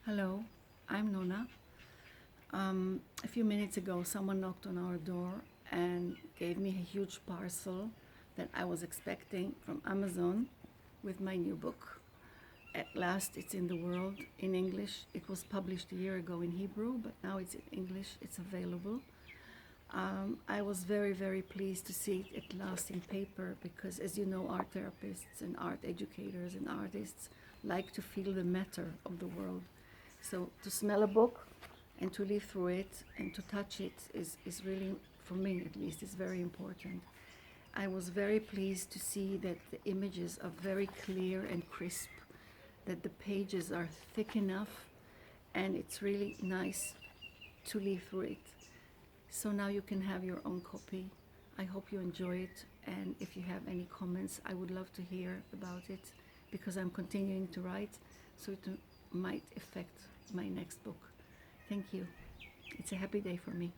Hello, I'm Nona. A few minutes ago, someone knocked on our door and gave me a huge parcel that I was expecting from Amazon with my new book. At last, it's in the world in English. It was published a year ago in Hebrew, but now it's in English. It's available. I was very, very pleased to see it at last in paper because, as you know, art therapists and art educators and artists like to feel the matter of the world. So to smell a book and to live through it and to touch it is really, for me at least, is very important. I was very pleased to see that the images are very clear and crisp, that the pages are thick enough, and it's really nice to live through it. So now you can have your own copy. I hope you enjoy it, and if you have any comments, I would love to hear about it because I'm continuing to write, so it might affect my next book. Thank you. It's a happy day for me.